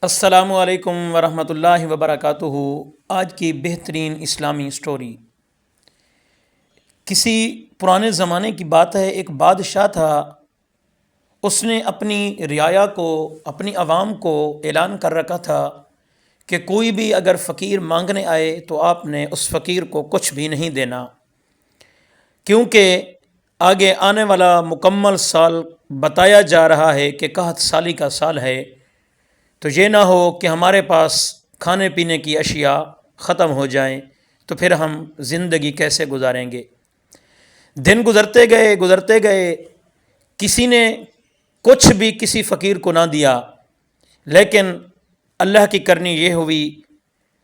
السلام علیکم ورحمۃ اللہ وبرکاتہ۔ آج کی بہترین اسلامی سٹوری کسی پرانے زمانے کی بات ہے۔ ایک بادشاہ تھا، اس نے اپنی رعایا کو، اپنی عوام کو اعلان کر رکھا تھا کہ کوئی بھی اگر فقیر مانگنے آئے تو آپ نے اس فقیر کو کچھ بھی نہیں دینا، کیونکہ آگے آنے والا مکمل سال بتایا جا رہا ہے کہ قحط سالی کا سال ہے، تو یہ نہ ہو کہ ہمارے پاس کھانے پینے کی اشیاء ختم ہو جائیں تو پھر ہم زندگی کیسے گزاریں گے۔ دن گزرتے گئے، کسی نے کچھ بھی کسی فقیر کو نہ دیا، لیکن اللہ کی کرنی یہ ہوئی،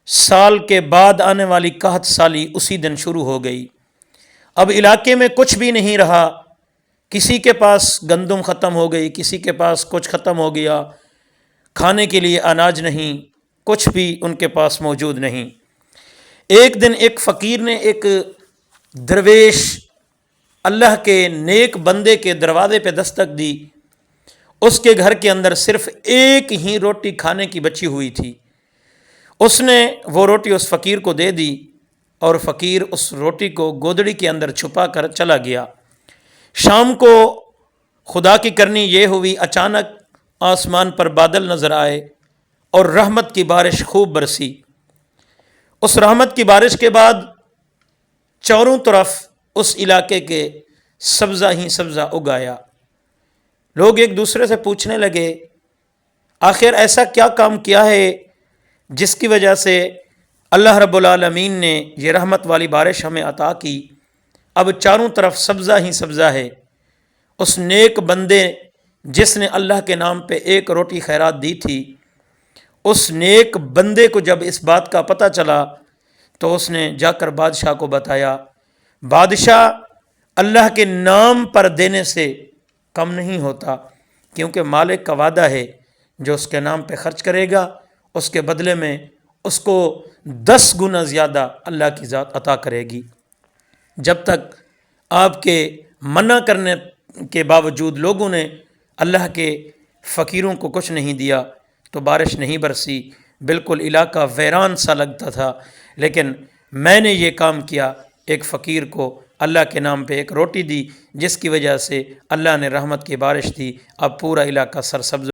سال کے بعد آنے والی قحط سالی اسی دن شروع ہو گئی۔ اب علاقے میں کچھ بھی نہیں رہا، کسی کے پاس گندم ختم ہو گئی، کسی کے پاس کچھ ختم ہو گیا، کھانے کے لیے اناج نہیں، کچھ بھی ان کے پاس موجود نہیں۔ ایک دن ایک فقیر نے ایک درویش اللہ کے نیک بندے کے دروازے پہ دستک دی۔ اس کے گھر کے اندر صرف ایک ہی روٹی کھانے کی بچی ہوئی تھی۔ اس نے وہ روٹی اس فقیر کو دے دی اور فقیر اس روٹی کو گودڑی کے اندر چھپا کر چلا گیا۔ شام کو خدا کی کرنی یہ ہوئی، اچانک آسمان پر بادل نظر آئے اور رحمت کی بارش خوب برسی۔ اس رحمت کی بارش کے بعد چاروں طرف اس علاقے کے سبزہ ہی سبزہ اگایا۔ لوگ ایک دوسرے سے پوچھنے لگے، آخر ایسا کیا کام کیا ہے جس کی وجہ سے اللہ رب العالمین نے یہ رحمت والی بارش ہمیں عطا کی، اب چاروں طرف سبزہ ہی سبزہ ہے۔ اس نیک بندے جس نے اللہ کے نام پہ ایک روٹی خیرات دی تھی، اس نیک بندے کو جب اس بات کا پتہ چلا تو اس نے جا کر بادشاہ کو بتایا۔ بادشاہ اللہ کے نام پر دینے سے کم نہیں ہوتا، کیونکہ مالک کا وعدہ ہے جو اس کے نام پہ خرچ کرے گا اس کے بدلے میں اس کو 10 گنا زیادہ اللہ کی ذات عطا کرے گی۔ جب تک آپ کے منع کرنے کے باوجود لوگوں نے اللہ کے فقیروں کو کچھ نہیں دیا تو بارش نہیں برسی، بالکل علاقہ ویران سا لگتا تھا، لیکن میں نے یہ کام کیا، ایک فقیر کو اللہ کے نام پہ ایک روٹی دی، جس کی وجہ سے اللہ نے رحمت کی بارش دی، اب پورا علاقہ سرسبز